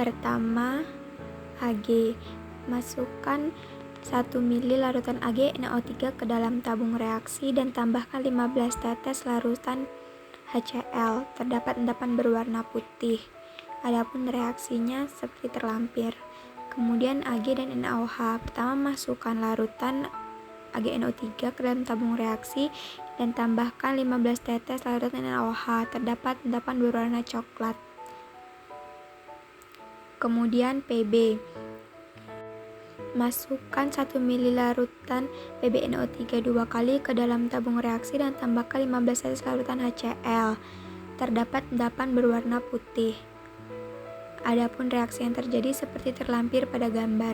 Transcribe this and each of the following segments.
Pertama, Ag. Masukkan 1 ml larutan AgNO3 ke dalam tabung reaksi dan tambahkan 15 tetes larutan HCl. Terdapat endapan berwarna putih. Adapun reaksinya seperti terlampir. Kemudian Ag dan NaOH. Pertama, masukkan larutan AgNO3 ke dalam tabung reaksi dan tambahkan 15 tetes larutan NaOH. Terdapat endapan berwarna coklat. Kemudian Pb. Masukkan 1 ml larutan PbNO3 2 kali ke dalam tabung reaksi dan tambahkan 15 tetes larutan HCl. Terdapat endapan berwarna putih. Adapun reaksi yang terjadi seperti terlampir pada gambar.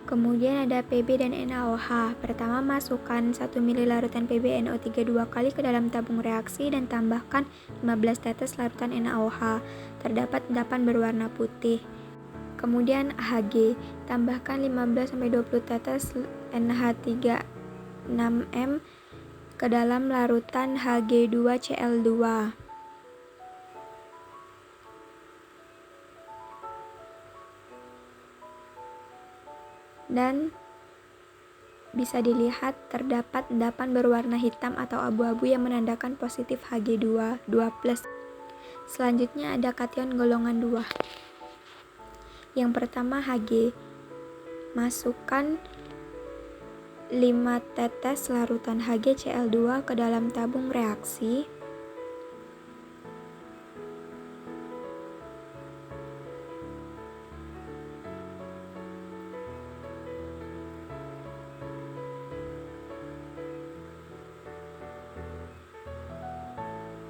Kemudian ada Pb dan NaOH. Pertama, masukkan 1 ml larutan PbNO3 2 kali ke dalam tabung reaksi dan tambahkan 15 tetes larutan NaOH. Terdapat endapan berwarna putih. Kemudian Hg. Tambahkan 15-20 tetes NH3,6M ke dalam larutan Hg2Cl2. Dan bisa dilihat terdapat endapan berwarna hitam atau abu-abu yang menandakan positif Hg2, 2+. Selanjutnya ada kation golongan 2. Yang pertama Hg. Masukkan 5 tetes larutan HgCl2 ke dalam tabung reaksi.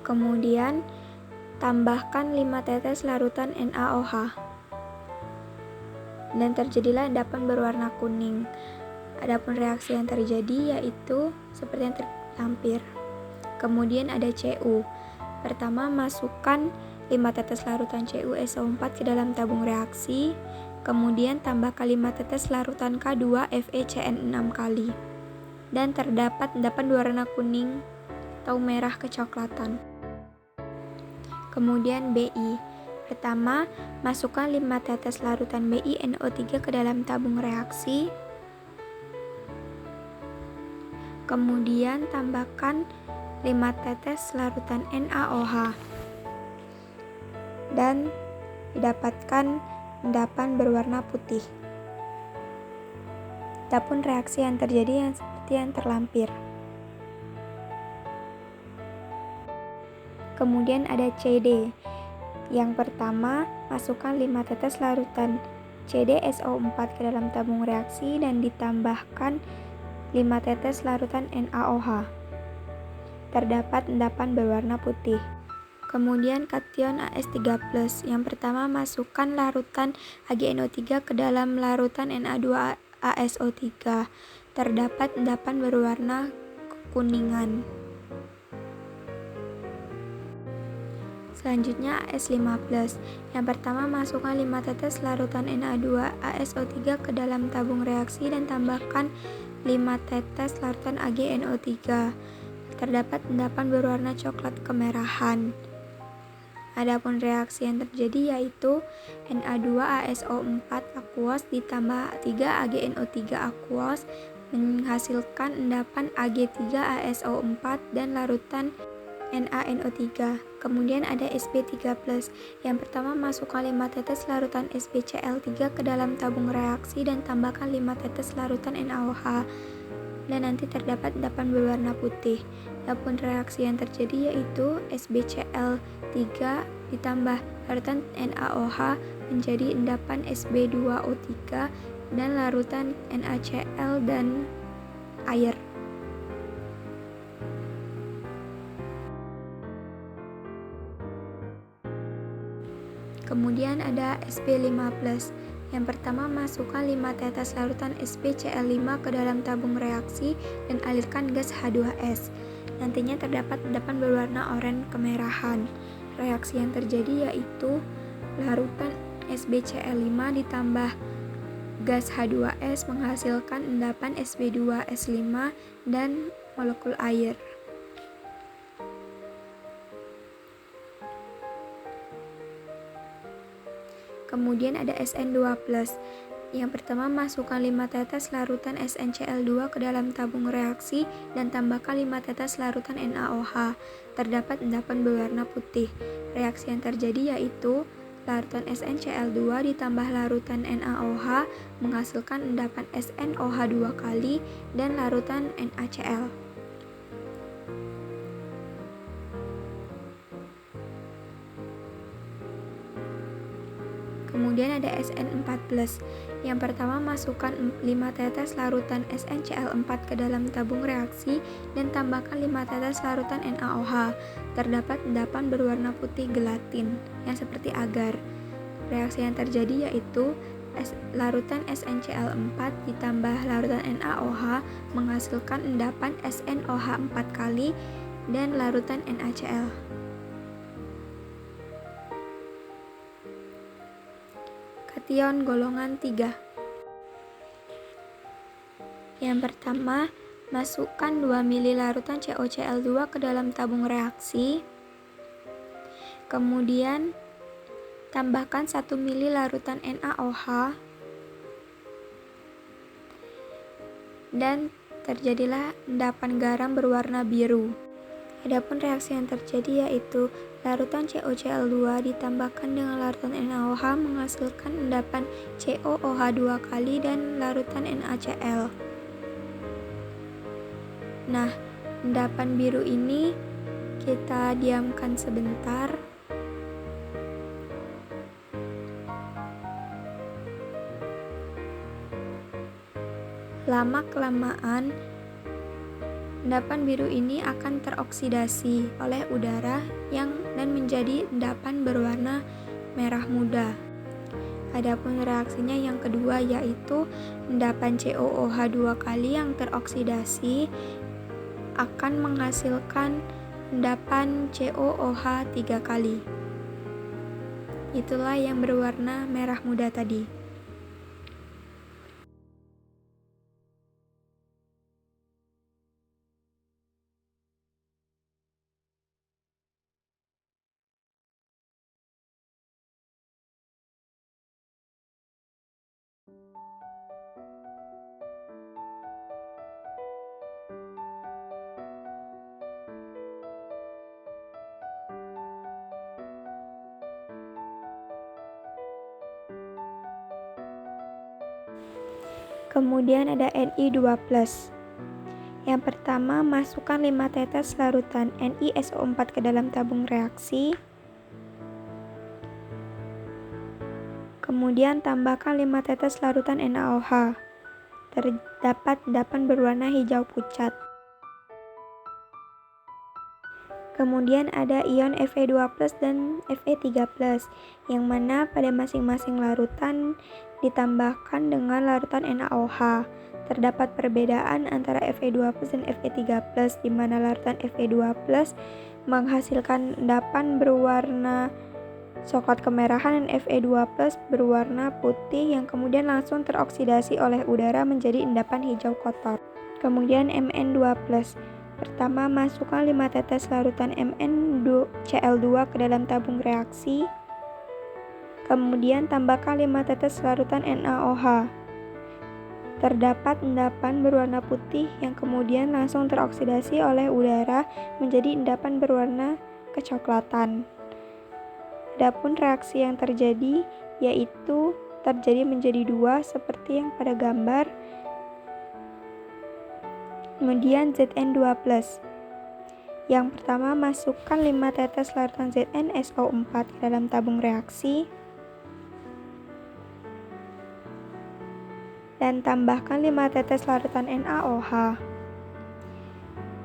Kemudian tambahkan 5 tetes larutan NaOH. Dan terjadilah endapan berwarna kuning. Adapun reaksi yang terjadi yaitu seperti yang terlampir. Kemudian ada Cu. Pertama, masukkan 5 tetes larutan CuSO4 ke dalam tabung reaksi. Kemudian tambahkan 5 tetes larutan K2FeCN6 kali. Dan terdapat endapan berwarna kuning atau merah kecoklatan. Kemudian Bi. Pertama, masukkan 5 tetes larutan BiNO3 ke dalam tabung reaksi. Kemudian tambahkan 5 tetes larutan NaOH. Dan didapatkan endapan berwarna putih. Adapun reaksi yang terjadi yang seperti yang terlampir. Kemudian ada CD. Yang pertama, masukkan 5 tetes larutan CdSO4 ke dalam tabung reaksi dan ditambahkan 5 tetes larutan NaOH. Terdapat endapan berwarna putih. Kemudian kation As3+. Yang pertama, masukkan larutan AgNO3 ke dalam larutan Na2ASO3. Terdapat endapan berwarna kekuningan. Selanjutnya As5+. Yang pertama, masukkan 5 tetes larutan Na2ASO3 ke dalam tabung reaksi dan tambahkan 5 tetes larutan AgNO3. Terdapat endapan berwarna coklat kemerahan. Adapun reaksi yang terjadi yaitu Na2ASO4 aquos ditambah 3 AgNO3 aquos menghasilkan endapan Ag3ASO4 dan larutan NaNO3. Kemudian ada Sb3+. Yang pertama, masukkan 5 tetes larutan SbCl3 ke dalam tabung reaksi dan tambahkan 5 tetes larutan NaOH. Dan nanti terdapat endapan berwarna putih. Adapun reaksi yang terjadi yaitu SbCl3 ditambah larutan NaOH menjadi endapan Sb2O3 dan larutan NaCl dan air. Kemudian ada Sb5+. Yang pertama, masukkan 5 tetes larutan SbCl5 ke dalam tabung reaksi dan alirkan gas H2S. Nantinya terdapat endapan berwarna oranye kemerahan. Reaksi yang terjadi yaitu larutan SbCl5 ditambah gas H2S menghasilkan endapan Sb2S5 dan molekul air. Kemudian ada SN2+. Yang pertama, masukkan 5 tetes larutan SnCl2 ke dalam tabung reaksi dan tambahkan 5 tetes larutan NaOH. Terdapat endapan berwarna putih. Reaksi yang terjadi yaitu larutan SnCl2 ditambah larutan NaOH menghasilkan endapan SnOH 2 kali dan larutan NaCl. Kemudian ada SN4+. Yang pertama, masukkan 5 tetes larutan SnCl4 ke dalam tabung reaksi dan tambahkan 5 tetes larutan NaOH. Terdapat endapan berwarna putih gelatin yang seperti agar. Reaksi yang terjadi yaitu larutan SnCl4 ditambah larutan NaOH menghasilkan endapan SnOH 4 kali dan larutan NaCl. Kation golongan 3. Yang pertama, masukkan 2 ml larutan CoCl2 ke dalam tabung reaksi. Kemudian tambahkan 1 ml larutan NaOH dan terjadilah endapan garam berwarna biru. Adapun reaksi yang terjadi yaitu larutan CoCl2 ditambahkan dengan larutan NaOH menghasilkan endapan CoOH 2 kali dan larutan NaCl. Nah, endapan biru ini kita diamkan sebentar. Lama-kelamaan endapan biru ini akan teroksidasi oleh udara dan menjadi endapan berwarna merah muda. Adapun reaksinya yang kedua yaitu endapan CoOH 2 kali yang teroksidasi akan menghasilkan endapan CoOH 3 kali. Itulah yang berwarna merah muda tadi. Kemudian ada Ni2+. Yang pertama, masukkan 5 tetes larutan NiSO4 ke dalam tabung reaksi. Kemudian tambahkan 5 tetes larutan NaOH. Terdapat endapan berwarna hijau pucat. Kemudian ada ion Fe2+ dan Fe3+, yang mana pada masing-masing larutan ditambahkan dengan larutan NaOH. Terdapat perbedaan antara Fe2+ dan Fe3+, di mana larutan Fe2+ menghasilkan endapan berwarna coklat kemerahan dan Fe2+ berwarna putih yang kemudian langsung teroksidasi oleh udara menjadi endapan hijau kotor. Kemudian Mn2+. Pertama, masukkan 5 tetes larutan MnCl2 ke dalam tabung reaksi. Kemudian tambahkan 5 tetes larutan NaOH. Terdapat endapan berwarna putih yang kemudian langsung teroksidasi oleh udara menjadi endapan berwarna kecoklatan. Adapun reaksi yang terjadi yaitu terjadi menjadi 2 seperti yang pada gambar. Kemudian Zn2+. Yang pertama, masukkan 5 tetes larutan ZnSO4 ke dalam tabung reaksi dan tambahkan 5 tetes larutan NaOH.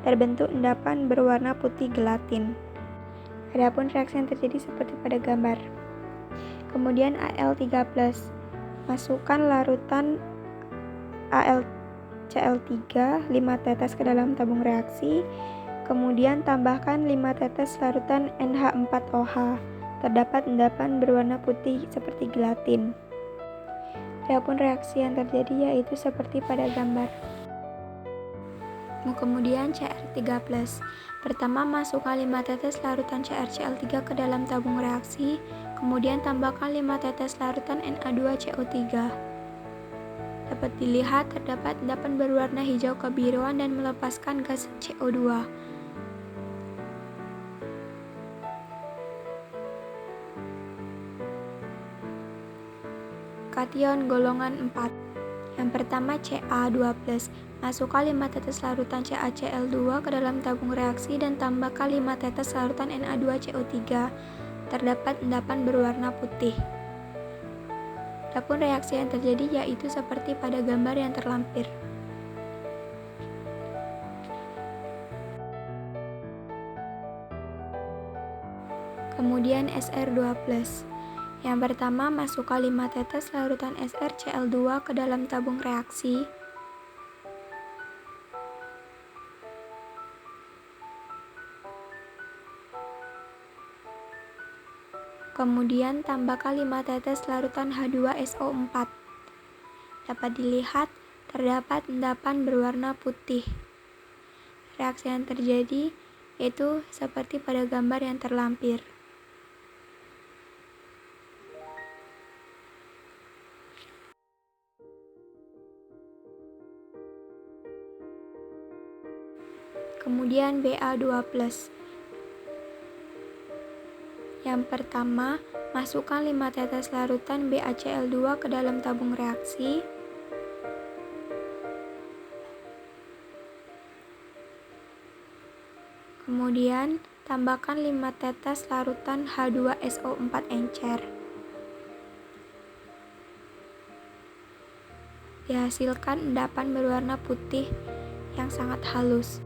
Terbentuk endapan berwarna putih gelatin. Adapun reaksi yang terjadi seperti pada gambar. Kemudian Al3+. Masukkan larutan AlCl3 5 tetes ke dalam tabung reaksi. Kemudian tambahkan 5 tetes larutan NH4OH. Terdapat endapan berwarna putih seperti gelatin. Adapun reaksi yang terjadi yaitu seperti pada gambar. Kemudian Cr3+. Pertama, masukkan 5 tetes larutan CrCl3 ke dalam tabung reaksi, kemudian tambahkan 5 tetes larutan Na2CO3. Dapat dilihat terdapat endapan berwarna hijau kebiruan dan melepaskan gas CO2. Kation golongan 4. Yang pertama Ca2+. Masukkan 5 tetes larutan CaCl2 ke dalam tabung reaksi dan tambahkan 5 tetes larutan Na2CO3. Terdapat endapan berwarna putih. Adapun reaksi yang terjadi yaitu seperti pada gambar yang terlampir. Kemudian Sr2+. Yang pertama, masukkan 5 tetes larutan SrCl2 ke dalam tabung reaksi. Kemudian tambahkan 5 tetes larutan H2SO4. Dapat dilihat terdapat endapan berwarna putih. Reaksi yang terjadi yaitu seperti pada gambar yang terlampir. Kemudian Ba2+. Yang pertama, masukkan 5 tetes larutan BaCl2 ke dalam tabung reaksi. Kemudian, tambahkan 5 tetes larutan H2SO4 encer. Dihasilkan endapan berwarna putih yang sangat halus.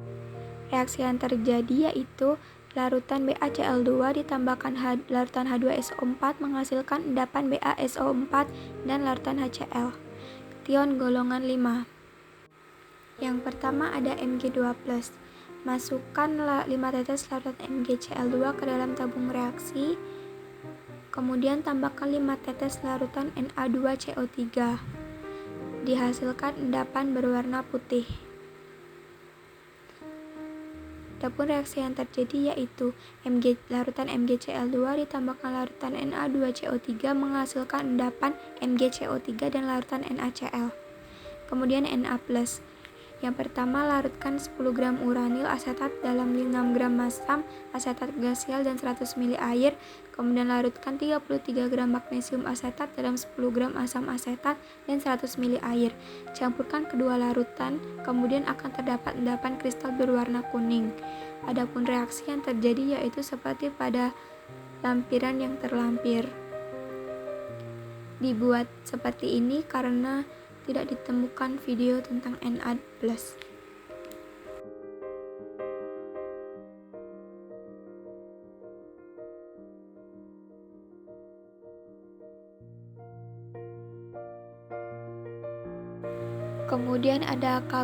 Reaksi yang terjadi yaitu larutan BaCl2 ditambahkan larutan H2SO4 menghasilkan endapan BaSO4 dan larutan HCl. Kation golongan 5. Yang pertama ada Mg2+. Masukkan 5 tetes larutan MgCl2 ke dalam tabung reaksi. Kemudian tambahkan 5 tetes larutan Na2CO3. Dihasilkan endapan berwarna putih. Adapun reaksi yang terjadi yaitu larutan MgCl2 ditambahkan larutan Na2CO3 menghasilkan endapan MgCO3 dan larutan NaCl. Kemudian Na+. Yang pertama, larutkan 10 gram uranil asetat dalam 6 gram masam asetat glasial dan 100 ml air. Kemudian larutkan 33 gram magnesium asetat dalam 10 gram asam asetat dan 100 ml air. Campurkan kedua larutan, kemudian akan terdapat endapan kristal berwarna kuning. Adapun reaksi yang terjadi yaitu seperti pada lampiran yang terlampir. Dibuat seperti ini karena tidak ditemukan video tentang Na+. Kemudian ada K+.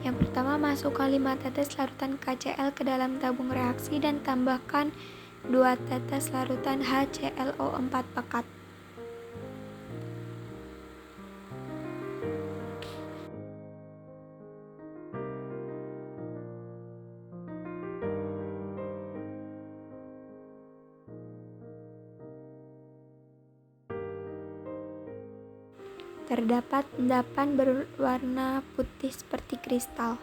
Yang pertama, masukkan 5 tetes larutan KCl ke dalam tabung reaksi dan tambahkan 2 tetes larutan HClO4 pekat. Terdapat endapan berwarna putih seperti kristal.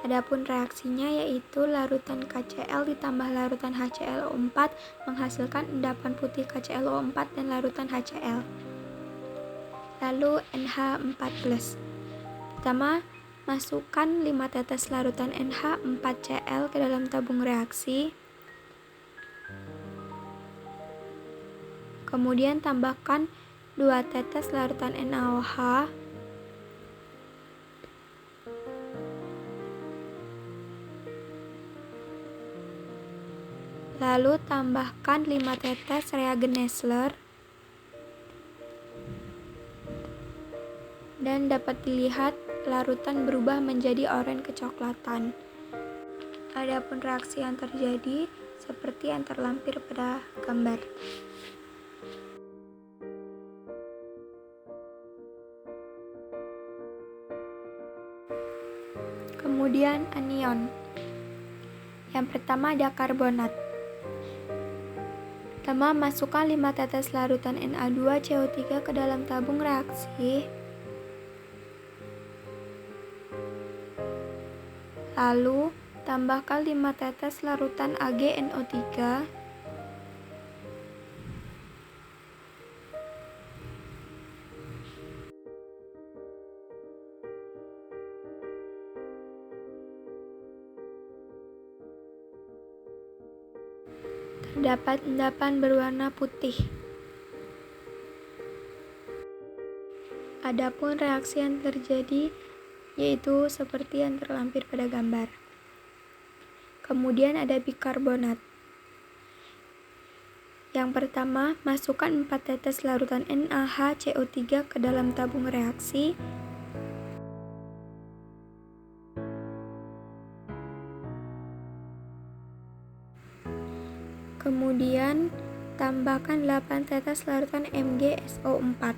Adapun reaksinya yaitu larutan KCl ditambah larutan HClO4 menghasilkan endapan putih KClO4 dan larutan HCl. Lalu NH4+. Pertama, masukkan 5 tetes larutan NH4Cl ke dalam tabung reaksi. Kemudian tambahkan 2 tetes larutan NaOH. Lalu tambahkan 5 tetes reagen Nessler. Dan dapat dilihat larutan berubah menjadi oranye kecoklatan. Adapun reaksi yang terjadi seperti yang terlampir pada gambar. Kemudian anion. Yang pertama ada karbonat. Pertama, masukkan 5 tetes larutan Na2CO3 ke dalam tabung reaksi. Lalu, tambahkan 5 tetes larutan AgNO3. Terdapat endapan berwarna putih. Adapun reaksi yang terjadi yaitu seperti yang terlampir pada gambar. Kemudian ada bikarbonat. Yang pertama, masukkan 4 tetes larutan NaHCO3 ke dalam tabung reaksi. Kemudian, tambahkan 8 tetes larutan MgSO4.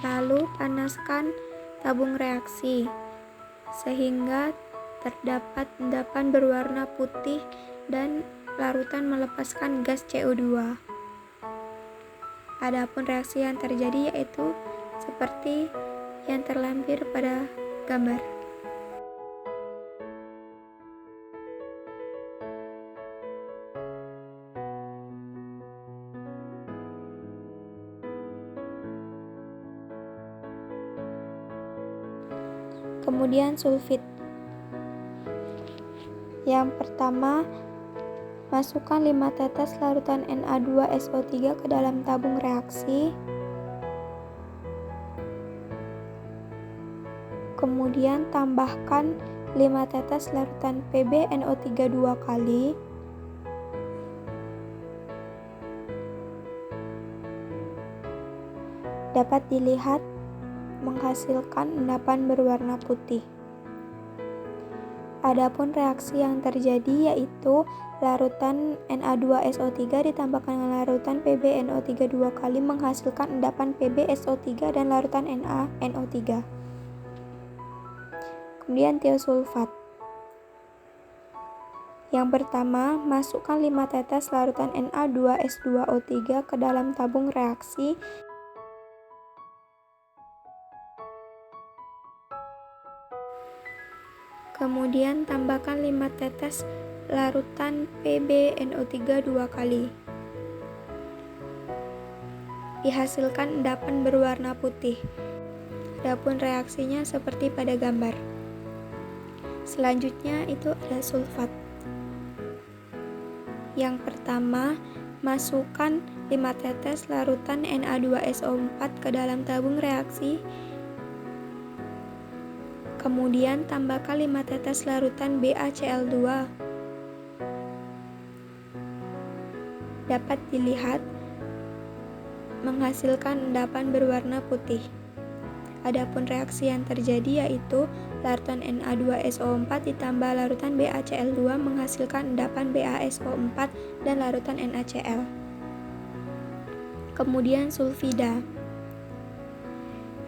Lalu, panaskan tabung reaksi sehingga terdapat endapan berwarna putih dan larutan melepaskan gas CO2. Adapun reaksi yang terjadi yaitu seperti yang terlampir pada gambar. Kemudian sulfit. Yang pertama, masukkan 5 tetes larutan Na2SO3 ke dalam tabung reaksi. Kemudian tambahkan 5 tetes larutan PbNO3 2 kali. Dapat dilihat menghasilkan endapan berwarna putih. Adapun reaksi yang terjadi yaitu larutan Na2SO3 ditambahkan dengan larutan PbNO3 2 kali menghasilkan endapan PbSO3 dan larutan NaNO3. Kemudian tiosulfat. Yang pertama, masukkan 5 tetes larutan Na2S2O3 ke dalam tabung reaksi. Kemudian tambahkan 5 tetes larutan PbNO3 2 kali. Dihasilkan endapan berwarna putih. Adapun reaksinya seperti pada gambar. Selanjutnya itu ada sulfat. Yang pertama, masukkan 5 tetes larutan Na2SO4 ke dalam tabung reaksi. Kemudian tambahkan 5 tetes larutan BaCl2. Dapat dilihat menghasilkan endapan berwarna putih. Adapun reaksi yang terjadi yaitu larutan Na2SO4 ditambah larutan BaCl2 menghasilkan endapan BaSO4 dan larutan NaCl. Kemudian sulfida.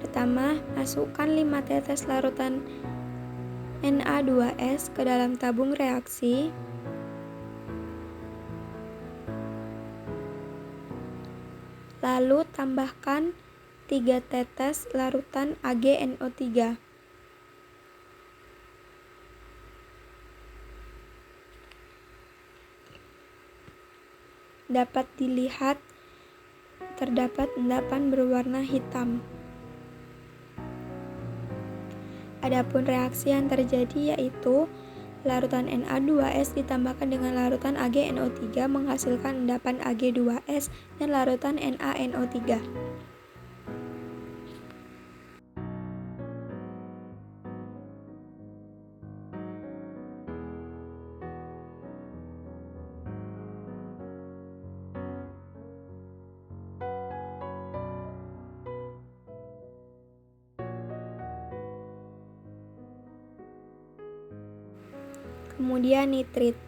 Pertama, masukkan 5 tetes larutan Na2S ke dalam tabung reaksi. Lalu tambahkan 3 tetes larutan AgNO3. Dapat dilihat terdapat endapan berwarna hitam. Adapun reaksi yang terjadi yaitu larutan Na2S ditambahkan dengan larutan AgNO3 menghasilkan endapan Ag2S dan larutan NaNO3. Kemudian nitrit.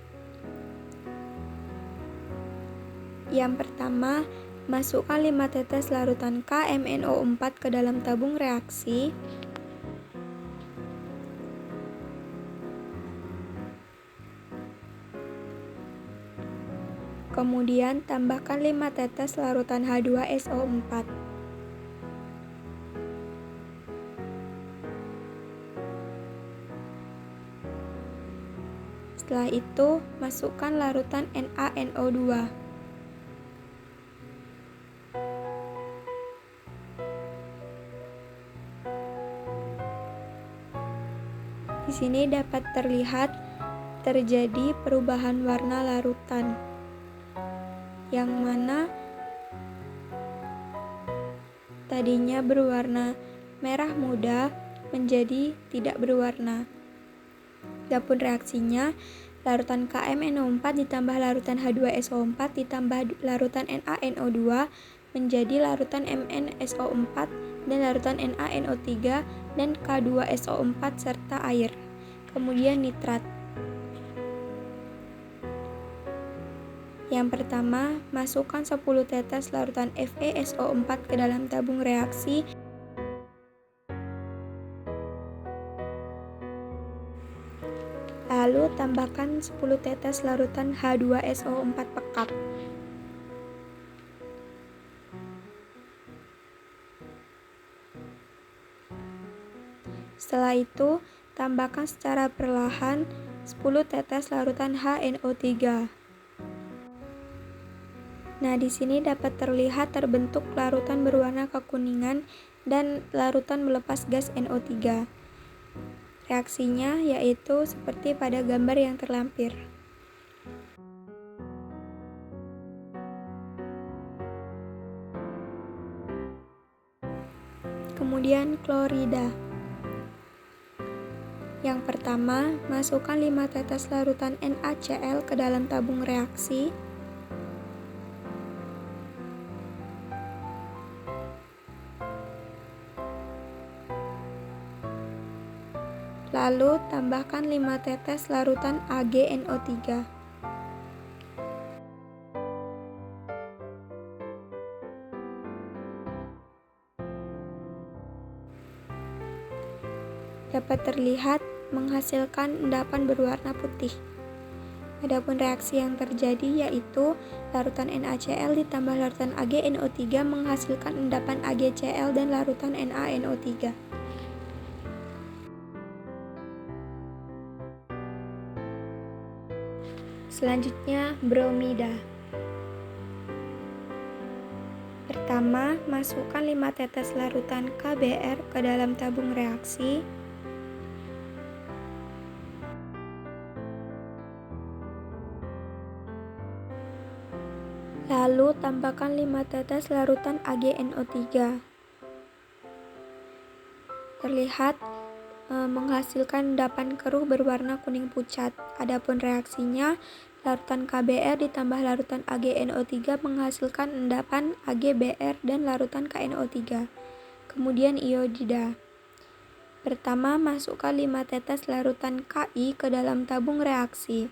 Yang pertama, masukkan 5 tetes larutan KMNO4 ke dalam tabung reaksi. Kemudian tambahkan 5 tetes larutan H2SO4. Setelah itu, masukkan larutan NaNO2. Di sini dapat terlihat terjadi perubahan warna larutan, yang mana tadinya berwarna merah muda menjadi tidak berwarna. Adapun reaksinya, larutan KMNO4 ditambah larutan H2SO4 ditambah larutan NaNO2 menjadi larutan MnSO4 dan larutan NaNO3 dan K2SO4 serta air. Kemudian nitrat. Yang pertama, masukkan 10 tetes larutan FeSO4 ke dalam tabung reaksi. Lalu tambahkan 10 tetes larutan H2SO4 pekat. Setelah itu, tambahkan secara perlahan 10 tetes larutan HNO3. Nah, di sini dapat terlihat terbentuk larutan berwarna kekuningan dan larutan melepas gas NO3. Reaksinya yaitu seperti pada gambar yang terlampir. Kemudian klorida. Yang pertama, masukkan 5 tetes larutan NaCl ke dalam tabung reaksi. Lalu tambahkan 5 tetes larutan AgNO3. Dapat terlihat menghasilkan endapan berwarna putih. Adapun reaksi yang terjadi yaitu larutan NaCl ditambah larutan AgNO3 menghasilkan endapan AgCl dan larutan NaNO3. Selanjutnya, bromida. Pertama, masukkan 5 tetes larutan KBr ke dalam tabung reaksi. Lalu tambahkan 5 tetes larutan AgNO3. Terlihat menghasilkan endapan keruh berwarna kuning pucat. Adapun reaksinya, larutan KBr ditambah larutan AgNO3 menghasilkan endapan AgBr dan larutan KNO3. Kemudian iodida. Pertama, masukkan 5 tetes larutan Ki ke dalam tabung reaksi.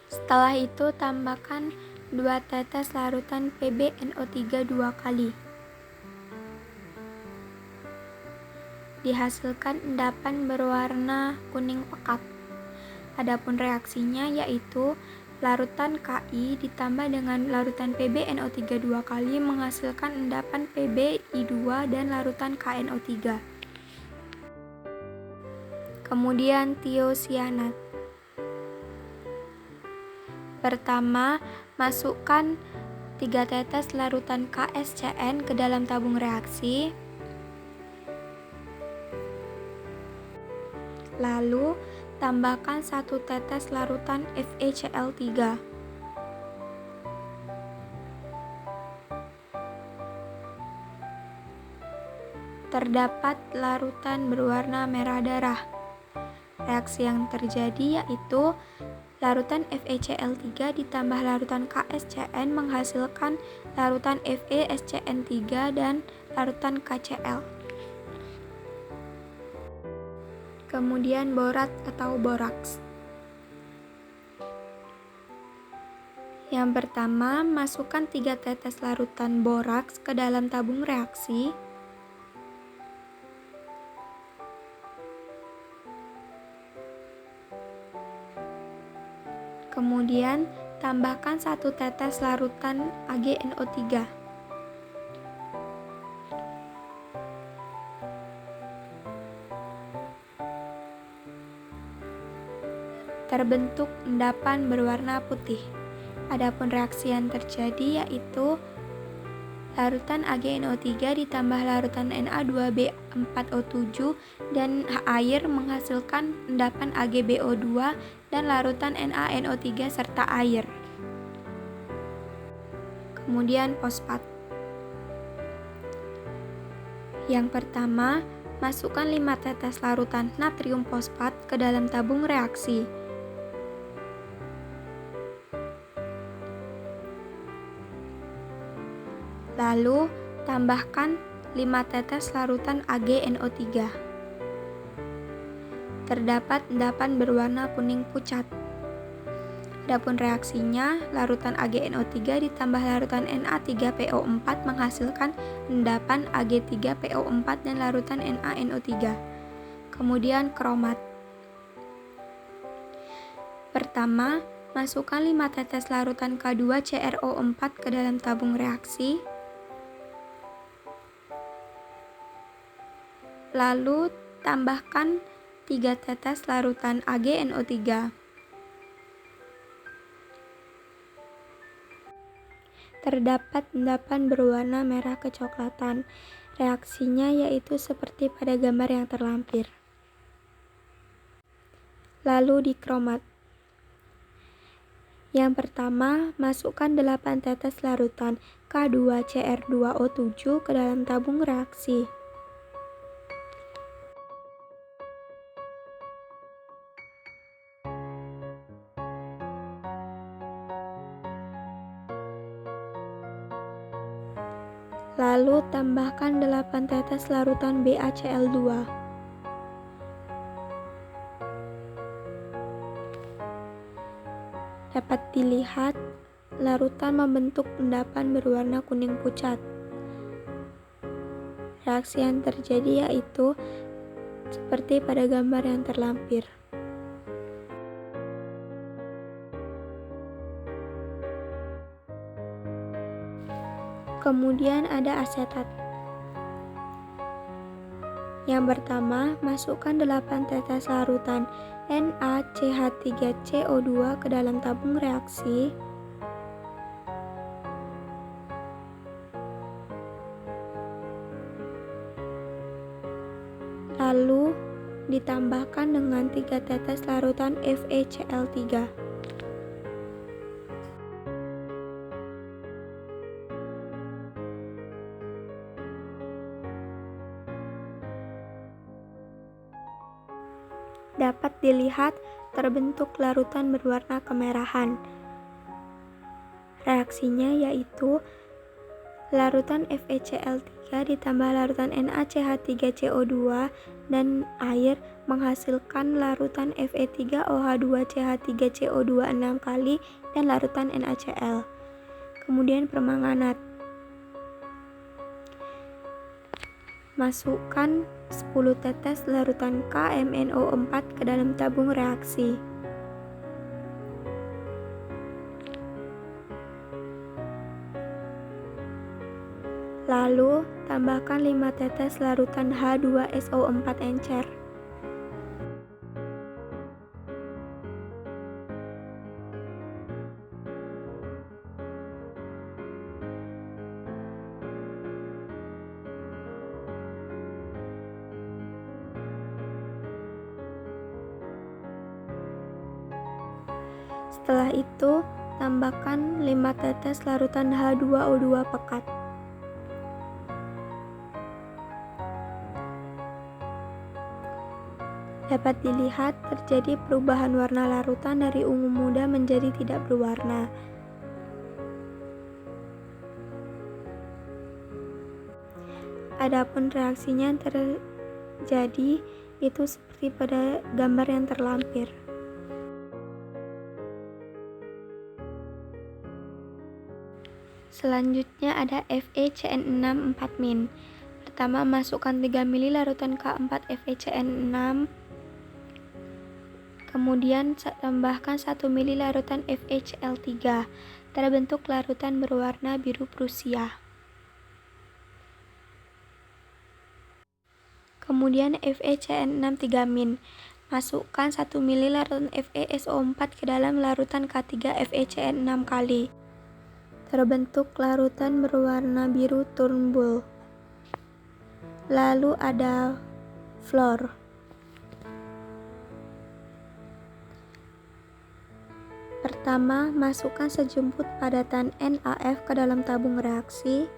Setelah itu, tambahkan 2 tetes larutan PbNO3 2 kali. Dihasilkan endapan berwarna kuning pekat. Adapun reaksinya yaitu larutan Ki ditambah dengan larutan PbNO3 2 kali menghasilkan endapan PbI2 dan larutan KNO3. Kemudian tiosianat. Pertama, masukkan 3 tetes larutan KSCN ke dalam tabung reaksi. Lalu, tambahkan 1 tetes larutan FeCl3. Terdapat larutan berwarna merah darah. Reaksi yang terjadi yaitu larutan FeCl3 ditambah larutan KsCN menghasilkan larutan FeSCN3 dan larutan KCl. Kemudian borat atau boraks. Yang pertama, masukkan 3 tetes larutan boraks ke dalam tabung reaksi. Kemudian, tambahkan 1 tetes larutan AgNO3. Terbentuk endapan berwarna putih. Adapun reaksi yang terjadi yaitu larutan AgNO3 ditambah larutan Na2B4O7 dan air menghasilkan endapan AgBO2 dan larutan NaNO3 serta air. Kemudian fosfat. Yang pertama, masukkan 5 tetes larutan natrium fosfat ke dalam tabung reaksi. Lalu, tambahkan 5 tetes larutan AgNO3. Terdapat endapan berwarna kuning pucat. Adapun reaksinya, larutan AgNO3 ditambah larutan Na3PO4 menghasilkan endapan Ag3PO4 dan larutan NaNO3. Kemudian kromat. Pertama, masukkan 5 tetes larutan K2CrO4 ke dalam tabung reaksi. Lalu, tambahkan 3 tetes larutan AgNO3. Terdapat endapan berwarna merah kecoklatan. Reaksinya yaitu seperti pada gambar yang terlampir. Lalu dikromat. Yang pertama, masukkan 8 tetes larutan K2Cr2O7 ke dalam tabung reaksi. Lalu tambahkan 8 tetes larutan BaCl2. Dapat dilihat, larutan membentuk endapan berwarna kuning pucat. Reaksi yang terjadi yaitu seperti pada gambar yang terlampir. Kemudian ada asetat. Yang pertama, masukkan 8 tetes larutan NaCH3CO2 ke dalam tabung reaksi. Lalu ditambahkan dengan 3 tetes larutan FeCl3. Dapat dilihat terbentuk larutan berwarna kemerahan. Reaksinya yaitu larutan FeCl3 ditambah larutan NaCH3CO2 dan air menghasilkan larutan Fe3OH2CH3CO2 6 kali dan larutan NaCl. Kemudian permanganat. Masukkan 10 tetes larutan KMnO4 ke dalam tabung reaksi. Lalu, tambahkan 5 tetes larutan H2SO4 encer. Setelah itu, tambahkan 5 tetes larutan H2O2 pekat. Dapat dilihat terjadi perubahan warna larutan dari ungu muda menjadi tidak berwarna. Adapun reaksinya yang terjadi itu seperti pada gambar yang terlampir. Selanjutnya ada FeCN6 4-. Pertama, masukkan 3 ml larutan K4 FeCN6. Kemudian tambahkan 1 ml larutan FeCl3. Terbentuk larutan berwarna biru Prusia. Kemudian FeCN6 3-. Masukkan 1 ml larutan FeSO4 ke dalam larutan K3 FeCN6 kali. Terbentuk larutan berwarna biru Turnbull. Lalu ada fluor. Pertama, masukkan sejumput padatan NaF ke dalam tabung reaksi.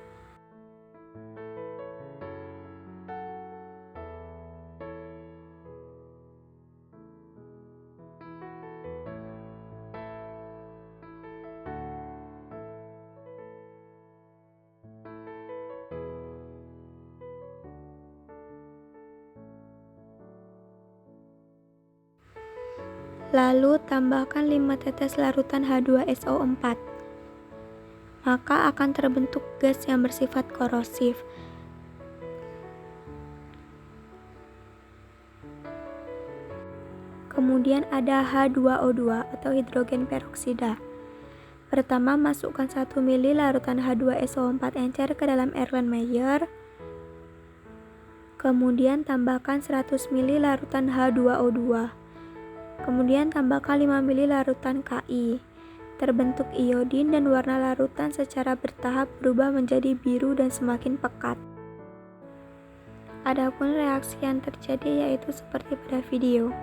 Lalu tambahkan 5 tetes larutan H2SO4. Maka akan terbentuk gas yang bersifat korosif. Kemudian ada H2O2 atau hidrogen peroksida. Pertama, masukkan 1 ml larutan H2SO4 encer ke dalam Erlenmeyer. Kemudian tambahkan 100 ml larutan H2O2. Kemudian tambahkan 5 ml larutan Ki. Terbentuk iodin dan warna larutan secara bertahap berubah menjadi biru dan semakin pekat. Adapun reaksi yang terjadi yaitu seperti pada video.